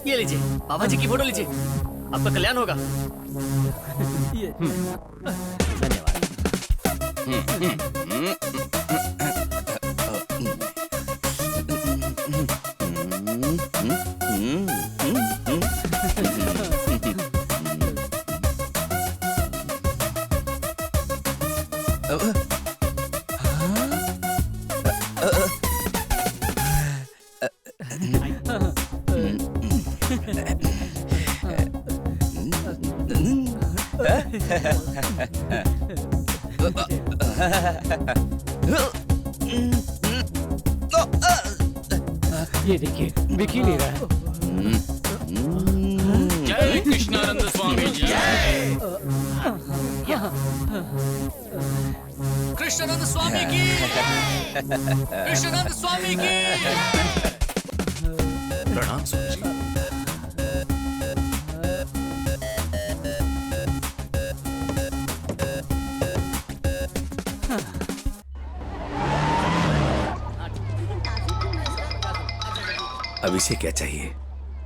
ये लीजिए, बाबा जी की फोटो लीजिए, आपका कल्याण होगा। ये ये देखिए, दिख ही नहीं रहा है। जय कृष्णानंद स्वामी जय। कृष्णानंद स्वामी की, कृष्णानंद स्वामी की। प्रणाम स्वामी जी। अब इसे क्या चाहिए?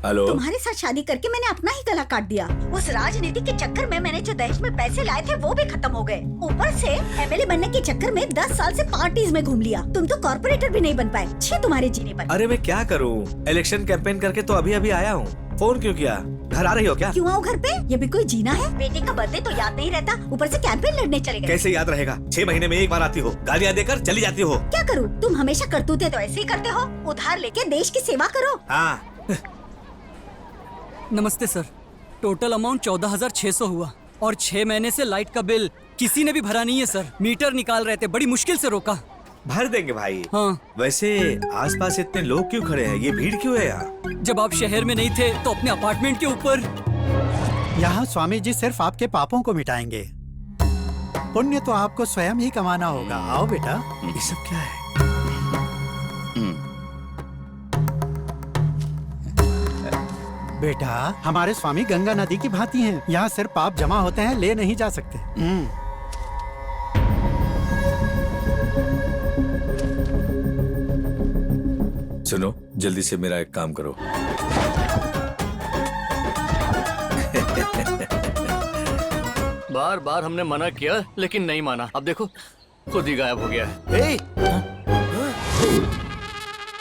हेलो, तुम्हारे साथ शादी करके मैंने अपना ही गला काट दिया। उस राजनीति के चक्कर में मैंने जो दहेज में पैसे लाए थे वो भी खत्म हो गए। ऊपर से एमएलए बनने के चक्कर में 10 साल से पार्टीज में घूम लिया। तुम तो कॉर्पोरेटर भी नहीं बन पाए। छी तुम्हारे जीने पर। अरे मैं क्या करूं? इलेक्शन कैंपेन करके तो अभी अभी आया हूं। फोन क्यों किया? घर आ रही हो क्या? क्यों आओ घर पे? ये भी कोई जीना है? बेटे का बर्थडे तो याद नहीं रहता, ऊपर से कैंपेन लड़ने चले गए। कैसे याद रहेगा? 6 महीने में एक बार आती हो, गालियाँ देकर चली जाती हो। क्या करूँ? तुम हमेशा करतूते तो ऐसे ही करते हो। उधार लेके देश की सेवा करो। हाँ, नमस्ते सर, टोटल अमाउंट 14,600 हुआ और 6 महीने से लाइट का बिल किसी ने भी भरा नहीं है सर। मीटर निकाल रहे थे, बड़ी मुश्किल से रोका। भर देंगे भाई। हाँ। वैसे आसपास इतने लोग क्यों खड़े हैं? ये भीड़ क्यों है यहाँ? जब आप शहर में नहीं थे तो अपने अपार्टमेंट के ऊपर। यहाँ स्वामी जी सिर्फ आपके पापों को मिटाएंगे। पुण्य तो आपको स्वयं ही कमाना होगा। आओ बेटा। ये सब क्या है? बेटा, हमारे स्वामी गंगा नदी की भांति हैं। यहाँ सिर्फ पाप जमा होते हैं, ले नहीं जा सकते। सुनो, जल्दी से मेरा एक काम करो। बार बार हमने मना किया लेकिन नहीं माना। अब देखो खुद ही गायब हो गया है।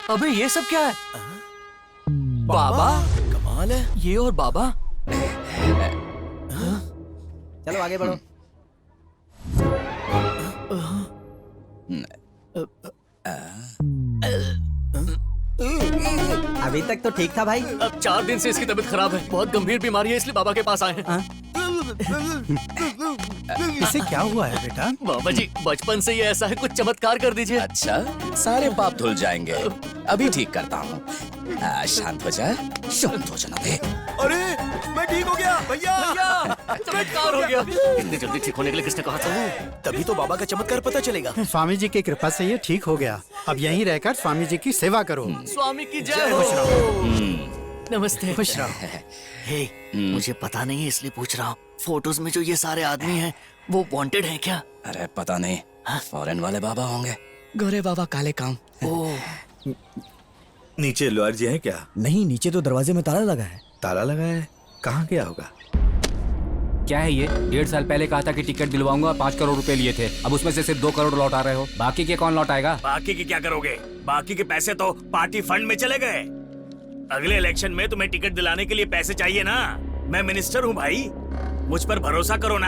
अबे ये सब क्या है? बाबा, कमाल है ये। और बाबा, चलो आगे बढ़ो। अभी तक तो ठीक था भाई। अब 4 दिन से इसकी तबीयत खराब है, बहुत गंभीर बीमारी है, इसलिए बाबा के पास आए हैं। इसे क्या हुआ है बेटा? बाबा जी बचपन से ये ऐसा है, कुछ चमत्कार कर दीजिए। अच्छा, सारे पाप धुल जाएंगे। अभी ठीक करता हूँ। शांत हो जा, शांत हो जाना दे। अरे मैं ठीक हो गया भैया। चमत्कार हो गया। इतनी जल्दी ठीक होने के लिए किसने कहा था? तभी तो बाबा का चमत्कार पता चलेगा। स्वामी जी की कृपा से ये ठीक हो गया। अब यहीं रहकर स्वामी जी की सेवा करो। स्वामी की जय हो। नमस्ते। खुश रहो। हे, मुझे पता नहीं है इसलिए पूछ रहा हूँ, फोटोज में जो ये सारे आदमी हैं वो वांटेड हैं क्या? अरे पता नहीं, फॉरेन वाले बाबा होंगे। गोरे बाबा काले काम। ओह, नीचे लॉयर जी हैं क्या? नहीं, नीचे तो दरवाजे में ताला लगा है। ताला लगा है? कहाँ गया होगा? क्या है ये? 1.5 साल पहले कहा था कि टिकट दिलवाऊंगा, 5 करोड़ रुपए लिए थे। अब उसमें से सिर्फ 2 करोड़ लौटा रहे हो। बाकी के कौन लौटाएगा? बाकी के क्या करोगे? बाकी के पैसे तो पार्टी फंड में चले गए। अगले इलेक्शन में तुम्हें टिकट दिलाने के लिए पैसे चाहिए ना। मैं मिनिस्टर हूँ भाई, मुझ पर भरोसा करो ना।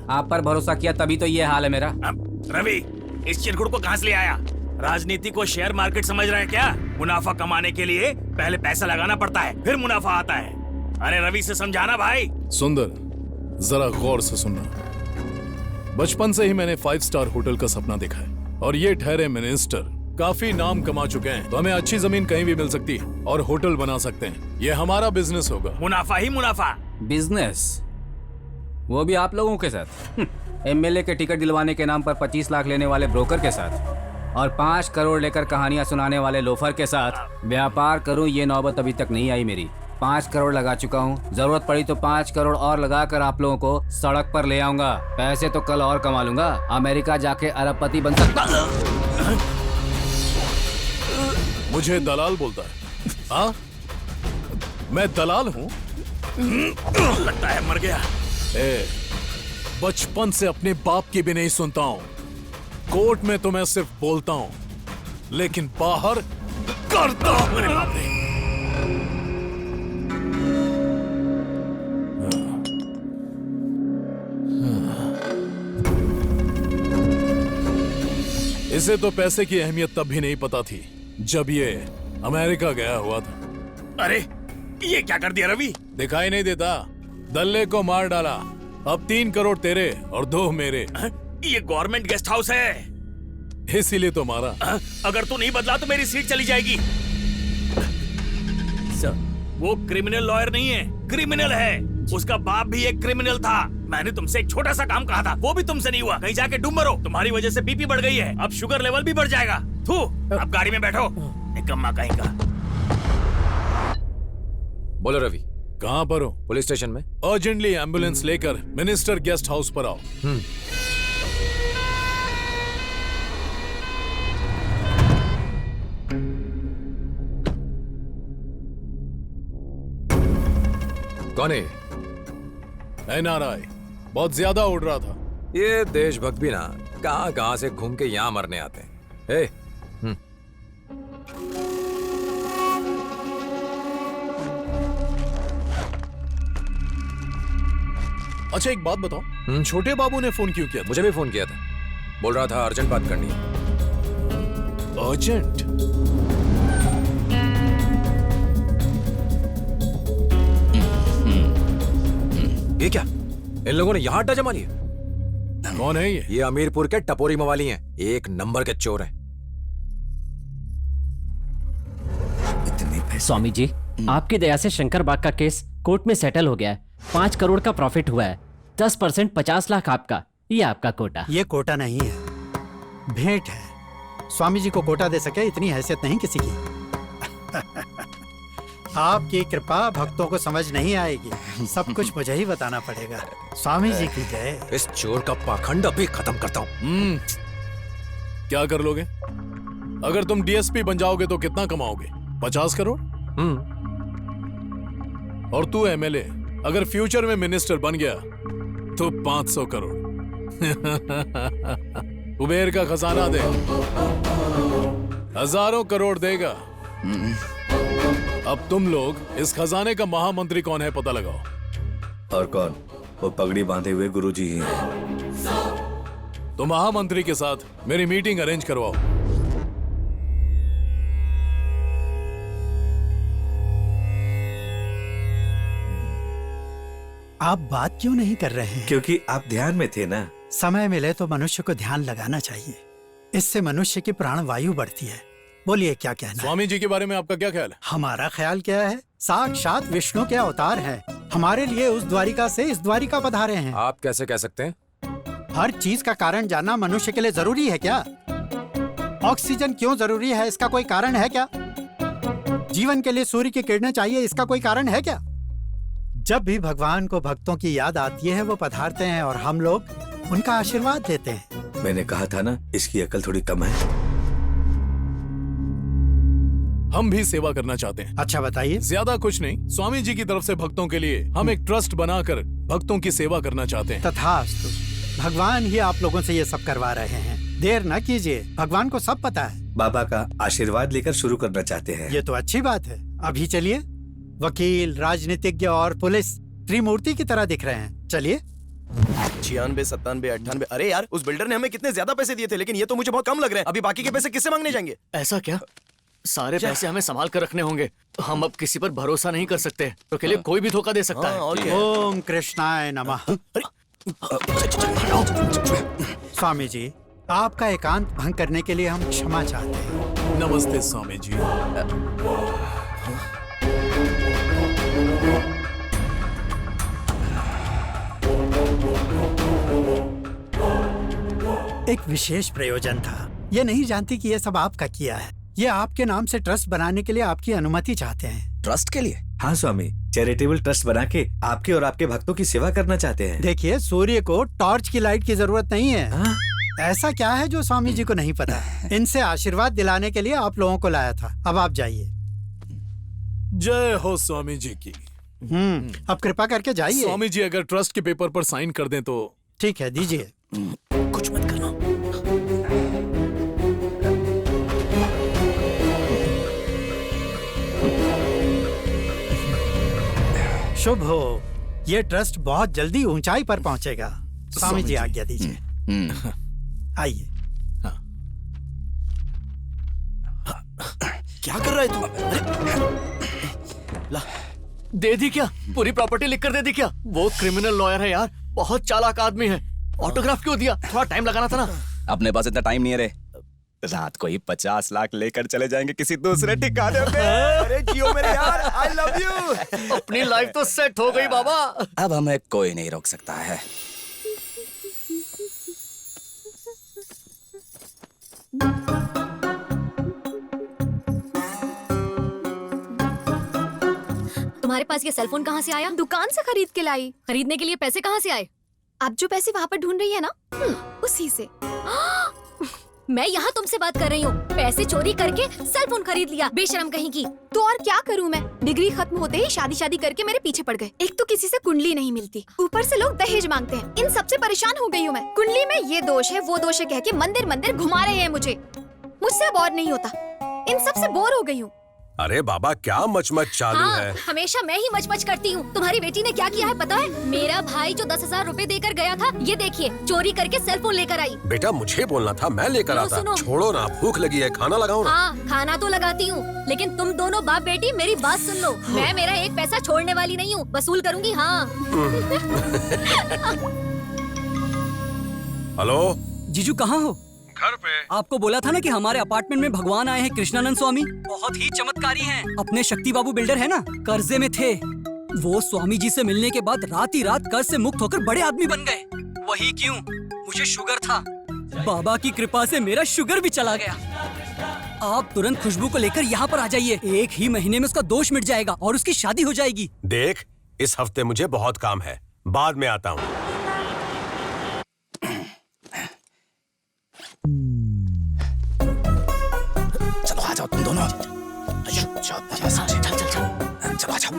आप पर भरोसा किया तभी तो ये हाल है मेरा। रवि, इस चिरकुट को कहाँ से ले आया? राजनीति को शेयर मार्केट समझ रहा है क्या? मुनाफा कमाने के लिए पहले पैसा लगाना पड़ता है, फिर मुनाफा आता है। अरे रवि से समझाना भाई। सुंदर, जरा गौर से सुनना। बचपन से ही मैंने 5 स्टार होटल का सपना देखा है और ये ठहरे मिनिस्टर काफी नाम कमा चुके हैं, तो हमें अच्छी जमीन कहीं भी मिल सकती है और होटल बना सकते हैं। ये हमारा बिजनेस होगा। मुनाफा ही मुनाफा। बिजनेस, वो भी आप लोगों के साथ? एमएलए के टिकट दिलवाने के नाम पर 25 लाख लेने वाले ब्रोकर के साथ और 5 करोड़ लेकर कहानियां सुनाने वाले लोफर के साथ व्यापार करूं, ये नौबत अभी तक नहीं आई मेरी। 5 करोड़ लगा चुका हूं, जरूरत पड़ी तो 5 करोड़ और लगाकर आप लोगों को सड़क पर ले आऊंगा। पैसे तो कल और कमा लूंगा, अमेरिका जाके अरबपति बन सकता। मुझे दलाल बोलता है? हाँ, मैं दलाल हूँ? लगता है मर गया। बचपन से अपने बाप की भी नहीं सुनता हूँ। कोर्ट में तो मैं सिर्फ बोलता हूँ, लेकिन बाहर करता हूँ। अरे बाप रे। इसे तो पैसे की अहमियत तब भी नहीं पता थी जब ये अमेरिका गया हुआ था। अरे ये क्या कर दिया रवि? दिखाई नहीं देता? दल्ले को मार डाला। अब 3 करोड़ तेरे और 2 मेरे। ये गवर्नमेंट गेस्ट हाउस है, इसीलिए तो मारा। अगर तू नहीं बदला तो मेरी सीट चली जाएगी। वो क्रिमिनल लॉयर नहीं है, क्रिमिनल है। उसका बाप भी एक क्रिमिनल था। मैंने तुमसे एक छोटा सा काम कहा था, वो भी तुमसे नहीं हुआ। कहीं जाके डूब मरो। तुम्हारी वजह से बीपी बढ़ गई है, अब शुगर लेवल भी बढ़ जाएगा। थू, अब गाड़ी में बैठो। निकम्मा कहीं का। बोलो रवि, कहाँ पर हो? पुलिस स्टेशन में। अर्जेंटली एम्बुलेंस लेकर मिनिस्टर गेस्ट हाउस पर आओ। कौन है? NRI बहुत ज्यादा उड़ रहा था। ये देशभक्त भी ना कहां कहां से घूम के यहां मरने आते हैं। अच्छा एक बात बताओ, छोटे बाबू ने फोन क्यों किया था? मुझे भी फोन किया था, बोल रहा था अर्जेंट बात करनी है। अर्जेंट? ये क्या, इन लोगों ने यहाँ अड्डा जमा लिया? कौन है ये? ये अमीरपुर के टपोरी मवाली हैं, एक नंबर के चोर हैं। स्वामी जी, आपकी दया से शंकर बाग का केस कोर्ट में सेटल हो गया है। 5 करोड़ का प्रॉफिट हुआ है। 10% 50 लाख आपका, ये आपका कोटा। ये कोटा नहीं है, भेंट है। स्वामी जी को कोटा दे सके इतनी हैसियत नहीं किसी की। आपकी कृपा भक्तों को समझ नहीं आएगी, सब कुछ मुझे ही बताना पड़ेगा। स्वामी जी की जय। इस चोर का पाखंड अभी खत्म करता हूँ। क्या कर लोगे? अगर तुम DSP बन जाओगे तो कितना कमाओगे? 50 करोड़? और तू MLA अगर फ्यूचर में मिनिस्टर बन गया तो 500 करोड़। कुबेर का खजाना दे, हजारों करोड़ देगा। अब तुम लोग इस खजाने का महामंत्री कौन है पता लगाओ। और कौन? वो पगड़ी बांधे हुए गुरुजी ही हैं। तो महामंत्री के साथ मेरी मीटिंग अरेंज करवाओ। आप बात क्यों नहीं कर रहे हैं? क्योंकि आप ध्यान में थे ना। समय मिले तो मनुष्य को ध्यान लगाना चाहिए, इससे मनुष्य की प्राण वायु बढ़ती है। बोलिए क्या कहना है? स्वामी जी के बारे में आपका क्या ख्याल है? हमारा ख्याल क्या है, साक्षात विष्णु के अवतार हैं। हमारे लिए उस द्वारिका से इस द्वारिका पधारे हैं। आप कैसे कह सकते हैं? हर चीज का कारण जानना मनुष्य के लिए जरूरी है क्या? ऑक्सीजन क्यों जरूरी है, इसका कोई कारण है क्या? जीवन के लिए सूर्य की किरणें चाहिए, इसका कोई कारण है क्या? जब भी भगवान को भक्तों की याद आती है वो पधारते हैं और हम लोग उनका आशीर्वाद देते हैं। मैंने कहा था ना, इसकी अकल थोड़ी कम है। हम भी सेवा करना चाहते हैं। अच्छा बताइए। ज्यादा कुछ नहीं, स्वामी जी की तरफ से भक्तों के लिए हम एक ट्रस्ट बनाकर भक्तों की सेवा करना चाहते हैं। तथास्तु, भगवान ही आप लोगों से ये सब करवा रहे हैं। देर न कीजिए, भगवान को सब पता है। बाबा का आशीर्वाद लेकर शुरू करना चाहते हैं। ये तो अच्छी बात है। अभी चलिए। वकील, राजनीतिज्ञ और पुलिस त्रिमूर्ति की तरह दिख रहे हैं। चलिए। 96, 97, 98। अरे यार, उस बिल्डर ने हमें कितने ज्यादा पैसे दिए थे, लेकिन ये तो मुझे बहुत कम लग रहे हैं। अभी बाकी के पैसे किससे मांगने जाएंगे? ऐसा क्या? सारे पैसे हमें संभाल कर रखने होंगे। हम अब किसी पर भरोसा नहीं कर सकते, तो के लिए कोई भी धोखा दे सकता है। ओम कृष्णाय नमः। स्वामी जी, आपका एकांत भंग करने के लिए हम क्षमा चाहते हैं। नमस्ते स्वामी जी। एक विशेष प्रयोजन था। ये नहीं जानती कि ये सब आपका किया है। ये आपके नाम से ट्रस्ट बनाने के लिए आपकी अनुमति चाहते हैं। ट्रस्ट के लिए? हाँ स्वामी, चैरिटेबल ट्रस्ट बना के आपके और आपके भक्तों की सेवा करना चाहते हैं। देखिए, सूर्य को टॉर्च की लाइट की जरूरत नहीं है। ऐसा क्या है जो स्वामी जी को नहीं पता? इनसे आशीर्वाद दिलाने के लिए आप लोगों को लाया था। अब आप जाइए। जय हो स्वामी जी की। अब कृपा करके जाइए। स्वामी जी अगर ट्रस्ट के पेपर पर साइन कर दें तो। ठीक है, दीजिए। कुछ मत करना। शुभ हो। ये ट्रस्ट बहुत जल्दी ऊंचाई पर पहुंचेगा। स्वामी जी आज्ञा दीजिए। आइए। क्या कर रहा है तू? ला, दे दी क्या? पूरी प्रॉपर्टी लिख कर दे दी क्या? वो क्रिमिनल लॉयर है यार, बहुत चालाक आदमी है। ऑटोग्राफ क्यों दिया? थोड़ा टाइम लगाना था ना। अपने पास इतना टाइम नहीं है रे। रात को ही 50 लाख लेकर चले जाएंगे किसी दूसरे ठिकाने पे। अरे जियो मेरे यार, आई लव यू। अपनी लाइफ तो सेट हो गई बाबा। अब हमें कोई नहीं रोक सकता है। तुम्हारे पास ये सेलफोन कहाँ से आया? दुकान से खरीद के लाई। खरीदने के लिए पैसे कहाँ से आए? आप जो पैसे वहाँ पर ढूंढ रही है ना, उसी से। मैं यहाँ तुमसे बात कर रही हूँ। पैसे चोरी करके सेलफोन खरीद लिया, बेशरम कहीं की। तो और क्या करूँ मैं? डिग्री खत्म होते ही शादी करके मेरे पीछे पड़ गए। एक तो किसी से कुंडली नहीं मिलती, ऊपर से लोग दहेज मांगते हैं। इन सबसे परेशान हो गई हूँ मैं। कुंडली में ये दोष है, वो दोष है कह के मंदिर घुमा रहे हैं मुझे। मुझसे अब और नहीं होता। इन सबसे बोर हो गई हूँ। अरे बाबा क्या मचमच चालू है? हमेशा मैं ही मचमच करती हूँ। तुम्हारी बेटी ने क्या किया है पता है? मेरा भाई जो 10,000 रुपए देकर गया था, ये देखिए चोरी करके सेलफोन लेकर आई। बेटा मुझे बोलना था, मैं लेकर आता। सुनो। छोड़ो ना, भूख लगी है, खाना लगाओ ना। हाँ, खाना तो लगाती हूँ, लेकिन तुम दोनों बाप बेटी मेरी बात सुन लो। मैं मेरा एक पैसा छोड़ने वाली नहीं हूँ, वसूल करूँगी। हाँ। हेलो जीजू कहाँ हो? घर पे। आपको बोला था ना कि हमारे अपार्टमेंट में भगवान आए हैं, कृष्णानंद स्वामी। बहुत ही चमत्कारी हैं। अपने शक्ति बाबू बिल्डर है ना, कर्जे में थे। वो स्वामी जी से मिलने के बाद रात ही रात कर्ज से मुक्त होकर बड़े आदमी बन गए। वही क्यों, मुझे शुगर था। बाबा की कृपा से मेरा शुगर भी चला गया। आप तुरंत खुशबू को लेकर यहाँ पर आ जाइए। 1 ही महीने में उसका दोष मिट जाएगा और उसकी शादी हो जाएगी। देख, इस हफ्ते मुझे बहुत काम है, बाद में आता हूँ। चलो आ जाओ तुम दोनों। चलो आ जाओ।